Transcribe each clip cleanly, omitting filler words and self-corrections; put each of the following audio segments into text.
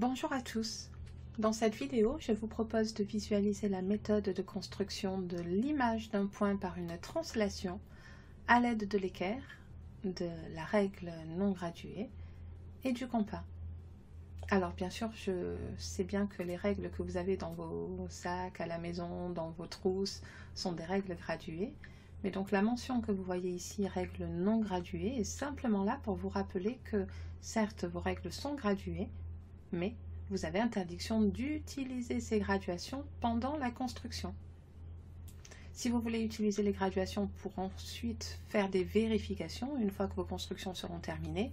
Bonjour à tous. Dans cette vidéo, je vous propose de visualiser la méthode de construction de l'image d'un point par une translation à l'aide de l'équerre, de la règle non graduée et du compas. Alors bien sûr, je sais bien que les règles que vous avez dans vos sacs, à la maison, dans vos trousses, sont des règles graduées. Mais donc la mention que vous voyez ici, règle non graduée, est simplement là pour vous rappeler que certes vos règles sont graduées, mais vous avez interdiction d'utiliser ces graduations pendant la construction. Si vous voulez utiliser les graduations pour ensuite faire des vérifications, une fois que vos constructions seront terminées,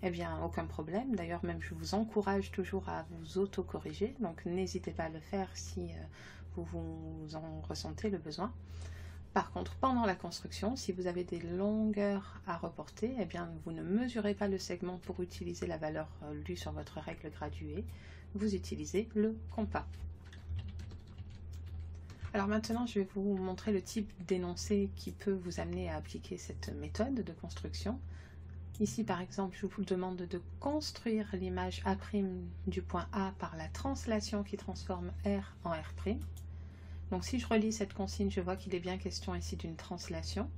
eh bien aucun problème. D'ailleurs même je vous encourage toujours à vous auto-corriger, donc n'hésitez pas à le faire si vous en ressentez le besoin. Par contre, pendant la construction, si vous avez des longueurs à reporter, eh bien, vous ne mesurez pas le segment pour utiliser la valeur lue sur votre règle graduée, vous utilisez le compas. Alors maintenant, je vais vous montrer le type d'énoncé qui peut vous amener à appliquer cette méthode de construction. Ici, par exemple, je vous demande de construire l'image A' du point A par la translation qui transforme R en R'. Donc si je relis cette consigne, je vois qu'il est bien question ici d'une translation.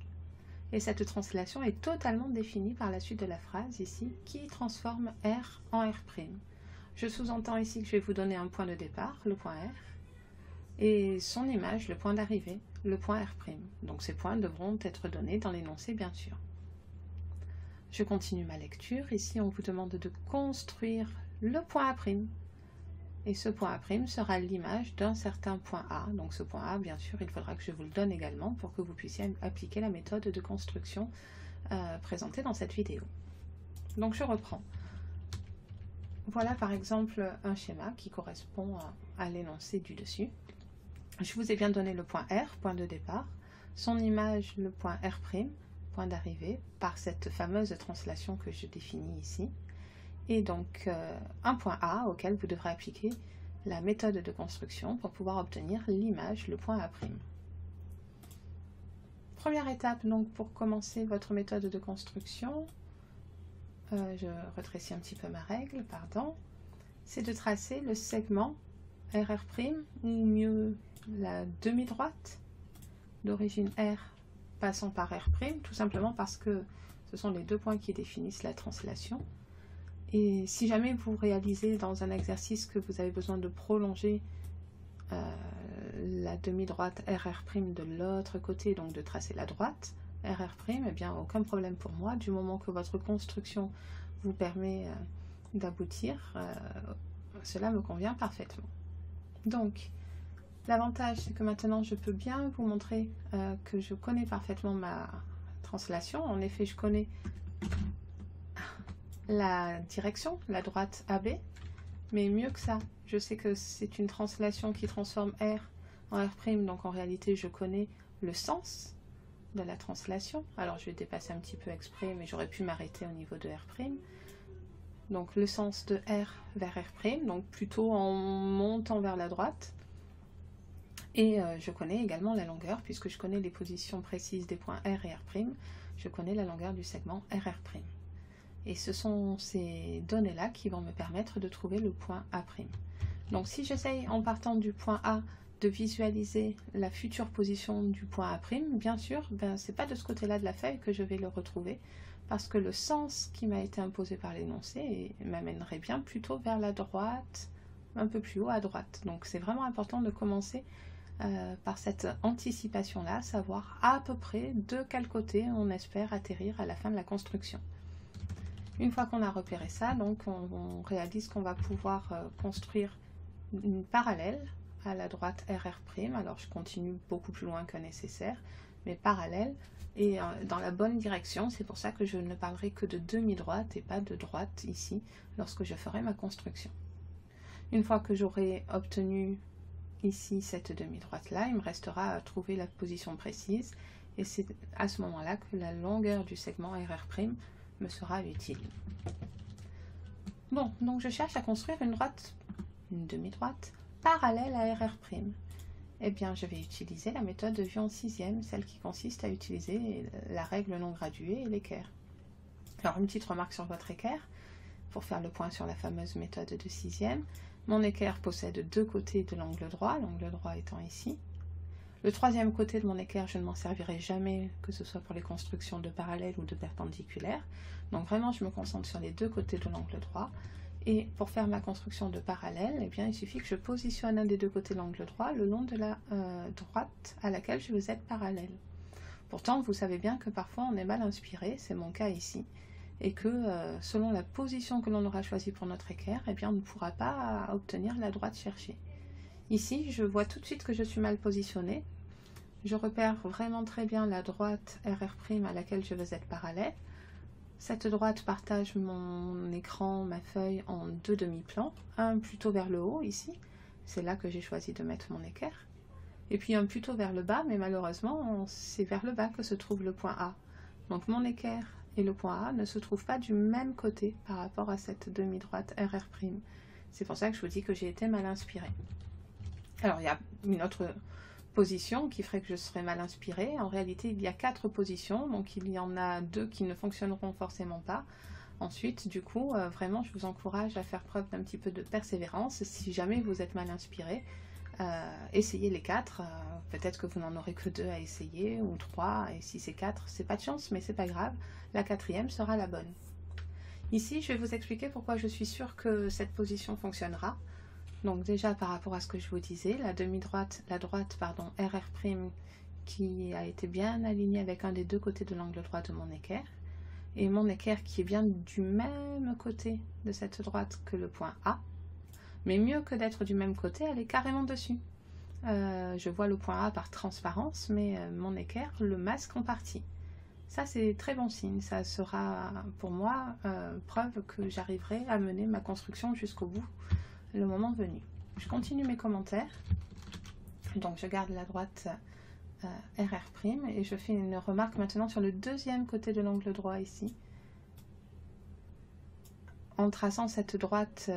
Et cette translation est totalement définie par la suite de la phrase ici, qui transforme R en R'. Je sous-entends ici que je vais vous donner un point de départ, le point R, et son image, le point d'arrivée, le point R'. Donc ces points devront être donnés dans l'énoncé, bien sûr. Je continue ma lecture. Ici, on vous demande de construire le point A'. Et ce point A' sera l'image d'un certain point A. Donc ce point A, bien sûr, il faudra que je vous le donne également pour que vous puissiez appliquer la méthode de construction présentée dans cette vidéo. Donc je reprends. Voilà par exemple un schéma qui correspond à l'énoncé du dessus. Je vous ai bien donné le point R, point de départ, son image, le point R', point d'arrivée, par cette fameuse translation que je définis ici. Et donc un point A auquel vous devrez appliquer la méthode de construction pour pouvoir obtenir l'image, le point A'. Première étape donc pour commencer votre méthode de construction, je rétrécis un petit peu ma règle, pardon, c'est de tracer le segment RR', ou mieux la demi-droite d'origine R passant par R', tout simplement parce que ce sont les deux points qui définissent la translation. Et si jamais vous réalisez dans un exercice que vous avez besoin de prolonger la demi-droite RR' de l'autre côté, donc de tracer la droite RR', eh bien aucun problème pour moi, du moment que votre construction vous permet d'aboutir, cela me convient parfaitement. Donc, l'avantage c'est que maintenant je peux bien vous montrer que je connais parfaitement ma translation. En effet, je connais la direction, la droite AB, mais mieux que ça, je sais que c'est une translation qui transforme R en R', donc en réalité je connais le sens de la translation. Alors je vais dépasser un petit peu exprès, mais j'aurais pu m'arrêter au niveau de R'. Donc le sens de R vers R', donc plutôt en montant vers la droite. Et je connais également la longueur, puisque je connais les positions précises des points R et R', je connais la longueur du segment RR'. Et ce sont ces données-là qui vont me permettre de trouver le point A'. Donc si j'essaye en partant du point A de visualiser la future position du point A', bien sûr, c'est pas de ce côté-là de la feuille que je vais le retrouver, parce que le sens qui m'a été imposé par l'énoncé m'amènerait bien plutôt vers la droite, un peu plus haut à droite. Donc c'est vraiment important de commencer par cette anticipation-là, savoir à peu près de quel côté on espère atterrir à la fin de la construction. Une fois qu'on a repéré ça, donc on réalise qu'on va pouvoir construire une parallèle à la droite RR'. Alors je continue beaucoup plus loin que nécessaire, mais parallèle et dans la bonne direction. C'est pour ça que je ne parlerai que de demi-droite et pas de droite ici, lorsque je ferai ma construction. Une fois que j'aurai obtenu ici cette demi-droite-là, il me restera à trouver la position précise, et c'est à ce moment-là que la longueur du segment RR' me sera utile. Bon, donc je cherche à construire une demi-droite parallèle à RR'. Eh bien, je vais utiliser la méthode de vue en sixième, celle qui consiste à utiliser la règle non graduée et l'équerre. Alors, une petite remarque sur votre équerre. pour faire le point sur la fameuse méthode de 6e. Mon équerre possède deux côtés de l'angle droit étant ici. Le troisième côté de mon équerre, je ne m'en servirai jamais, que ce soit pour les constructions de parallèles ou de perpendiculaires. Donc vraiment, je me concentre sur les deux côtés de l'angle droit. Et pour faire ma construction de parallèle, eh bien, il suffit que je positionne un des deux côtés de l'angle droit le long de la droite à laquelle je veux être parallèle. Pourtant, vous savez bien que parfois on est mal inspiré, c'est mon cas ici, et que selon la position que l'on aura choisie pour notre équerre, eh bien, on ne pourra pas obtenir la droite cherchée. Ici, je vois tout de suite que je suis mal positionnée. Je repère vraiment très bien la droite RR' à laquelle je veux être parallèle. Cette droite partage mon écran, ma feuille en deux demi-plans, un plutôt vers le haut ici, c'est là que j'ai choisi de mettre mon équerre, et puis un plutôt vers le bas, mais malheureusement c'est vers le bas que se trouve le point A. Donc mon équerre et le point A ne se trouvent pas du même côté par rapport à cette demi-droite RR'. C'est pour ça que je vous dis que j'ai été mal inspirée. Alors il y a une autre position qui ferait que je serais mal inspirée. En réalité, il y a 4 positions, donc il y en a 2 qui ne fonctionneront forcément pas. Ensuite, du coup, vraiment, je vous encourage à faire preuve d'un petit peu de persévérance. Si jamais vous êtes mal inspiré, essayez les 4. Peut-être que vous n'en aurez que 2 à essayer, ou 3, et si c'est 4, c'est pas de chance, mais c'est pas grave. La 4e sera la bonne. Ici, je vais vous expliquer pourquoi je suis sûre que cette position fonctionnera. Donc déjà par rapport à ce que je vous disais, la demi-droite, la droite, pardon, RR' qui a été bien alignée avec un des deux côtés de l'angle droit de mon équerre, et mon équerre qui est bien du même côté de cette droite que le point A, mais mieux que d'être du même côté, elle est carrément dessus. Je vois le point A par transparence, mais mon équerre le masque en partie. Ça c'est très bon signe, ça sera pour moi preuve que j'arriverai à mener ma construction jusqu'au bout le moment venu. Je continue mes commentaires, donc je garde la droite RR' et je fais une remarque maintenant sur le deuxième côté de l'angle droit ici. En traçant cette droite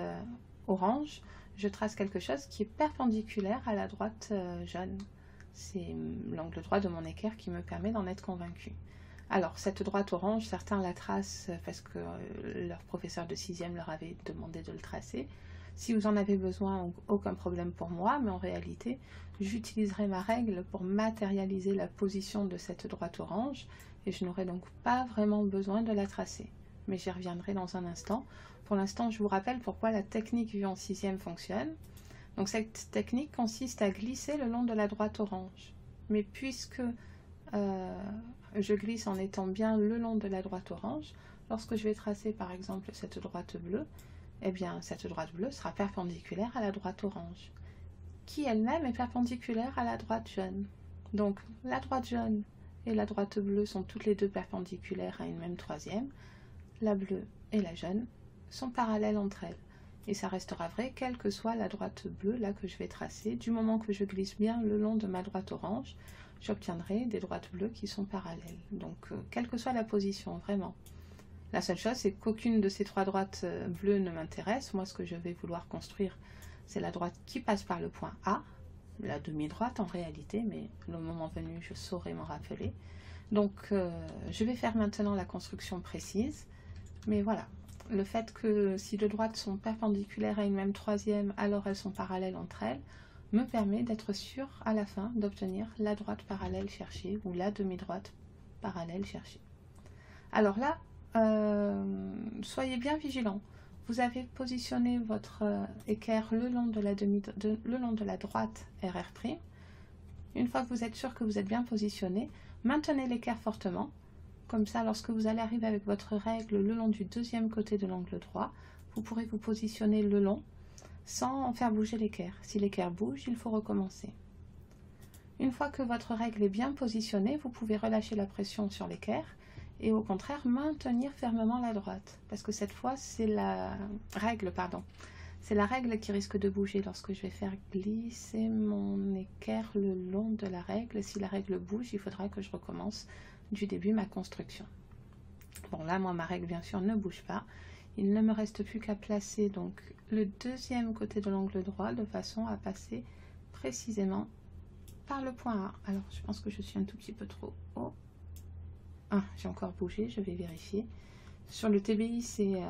orange, je trace quelque chose qui est perpendiculaire à la droite jaune. C'est l'angle droit de mon équerre qui me permet d'en être convaincue. Alors, cette droite orange, certains la tracent parce que leur professeur de 6e leur avait demandé de le tracer. Si vous en avez besoin, aucun problème pour moi, mais en réalité, j'utiliserai ma règle pour matérialiser la position de cette droite orange et je n'aurai donc pas vraiment besoin de la tracer. Mais j'y reviendrai dans un instant. Pour l'instant, je vous rappelle pourquoi la technique vue en 6e fonctionne. Donc cette technique consiste à glisser le long de la droite orange. Mais puisque je glisse en étant bien le long de la droite orange, lorsque je vais tracer par exemple cette droite bleue, eh bien, cette droite bleue sera perpendiculaire à la droite orange, qui elle-même est perpendiculaire à la droite jaune. Donc, la droite jaune et la droite bleue sont toutes les deux perpendiculaires à une même troisième. La bleue et la jaune sont parallèles entre elles. Et ça restera vrai, quelle que soit la droite bleue là que je vais tracer. Du moment que je glisse bien le long de ma droite orange, j'obtiendrai des droites bleues qui sont parallèles. Donc, quelle que soit la position, vraiment. La seule chose, c'est qu'aucune de ces 3 droites bleues ne m'intéresse. Moi, ce que je vais vouloir construire, c'est la droite qui passe par le point A, la demi-droite en réalité, mais le moment venu, je saurai m'en rappeler. Donc, je vais faire maintenant la construction précise. Mais voilà, le fait que si deux droites sont perpendiculaires à une même troisième, alors elles sont parallèles entre elles, me permet d'être sûre à la fin d'obtenir la droite parallèle cherchée ou la demi-droite parallèle cherchée. Alors là, soyez bien vigilants. Vous avez positionné votre équerre le long de la droite RR'. Une fois que vous êtes sûr que vous êtes bien positionné, maintenez l'équerre fortement. Comme ça, lorsque vous allez arriver avec votre règle le long du deuxième côté de l'angle droit, vous pourrez vous positionner le long sans faire bouger l'équerre. Si l'équerre bouge, il faut recommencer. Une fois que votre règle est bien positionnée, vous pouvez relâcher la pression sur l'équerre et au contraire maintenir fermement la droite, parce que cette fois c'est la règle, c'est la règle qui risque de bouger lorsque je vais faire glisser mon équerre le long de la règle. Si la règle bouge, il faudra que je recommence du début ma construction. Bon là, moi ma règle bien sûr ne bouge pas. Il ne me reste plus qu'à placer donc le deuxième côté de l'angle droit de façon à passer précisément par le point A. Alors je pense que je suis un tout petit peu trop haut. Ah, j'ai encore bougé, je vais vérifier. Sur le TBI, c'est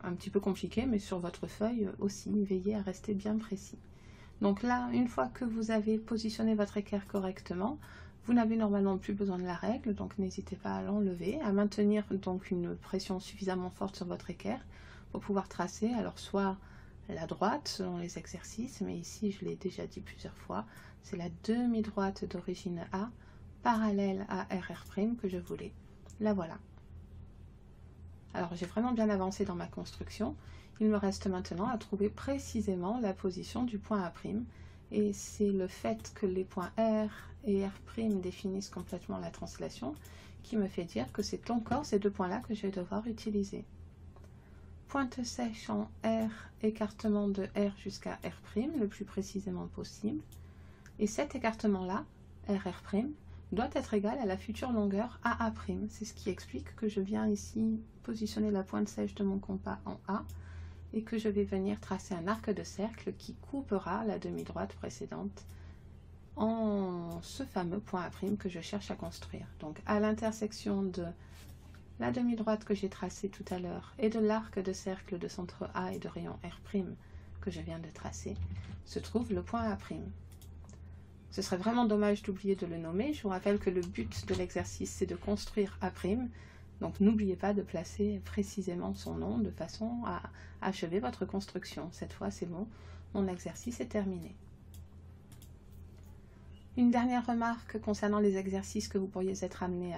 un petit peu compliqué, mais sur votre feuille aussi, veillez à rester bien précis. Donc là, une fois que vous avez positionné votre équerre correctement, vous n'avez normalement plus besoin de la règle, donc n'hésitez pas à l'enlever, à maintenir donc une pression suffisamment forte sur votre équerre pour pouvoir tracer, alors soit la droite selon les exercices, mais ici je l'ai déjà dit plusieurs fois, c'est la demi-droite d'origine A, parallèle à RR' que je voulais. La voilà. Alors j'ai vraiment bien avancé dans ma construction, il me reste maintenant à trouver précisément la position du point A', et c'est le fait que les points R et R' définissent complètement la translation qui me fait dire que c'est encore ces deux points-là que je vais devoir utiliser. Pointe sèche en R, écartement de R jusqu'à R', le plus précisément possible, et cet écartement-là, RR', doit être égal à la future longueur AA'. C'est ce qui explique que je viens ici positionner la pointe sèche de mon compas en A et que je vais venir tracer un arc de cercle qui coupera la demi-droite précédente en ce fameux point A' que je cherche à construire. Donc à l'intersection de la demi-droite que j'ai tracée tout à l'heure et de l'arc de cercle de centre A et de rayon R' que je viens de tracer, se trouve le point A'. Ce serait vraiment dommage d'oublier de le nommer. Je vous rappelle que le but de l'exercice, c'est de construire A'. Donc n'oubliez pas de placer précisément son nom de façon à achever votre construction. Cette fois, c'est bon, mon exercice est terminé. Une dernière remarque concernant les exercices que vous pourriez être amenés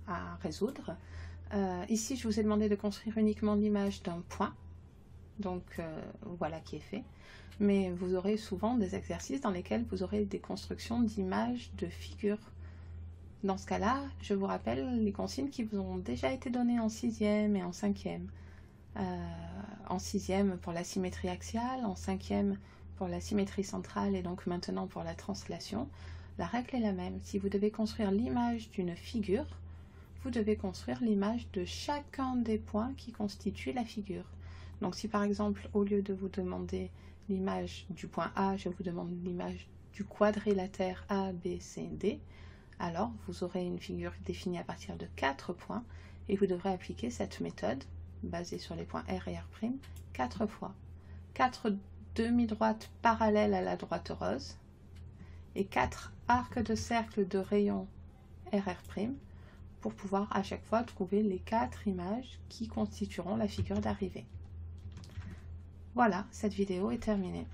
à résoudre. Ici, je vous ai demandé de construire uniquement l'image d'un point. Donc voilà qui est fait. Mais vous aurez souvent des exercices dans lesquels vous aurez des constructions d'images de figures. Dans ce cas-là, je vous rappelle les consignes qui vous ont déjà été données en 6e et en 5e. En 6e pour la symétrie axiale, en 5e pour la symétrie centrale et donc maintenant pour la translation. La règle est la même. Si vous devez construire l'image d'une figure, vous devez construire l'image de chacun des points qui constituent la figure. Donc si par exemple, au lieu de vous demander l'image du point A, je vous demande l'image du quadrilatère A, B, C, D, alors vous aurez une figure définie à partir de 4 points et vous devrez appliquer cette méthode basée sur les points R et R' 4 fois. 4 demi-droites parallèles à la droite heureuse et 4 arcs de cercle de rayon RR' pour pouvoir à chaque fois trouver les 4 images qui constitueront la figure d'arrivée. Voilà, cette vidéo est terminée.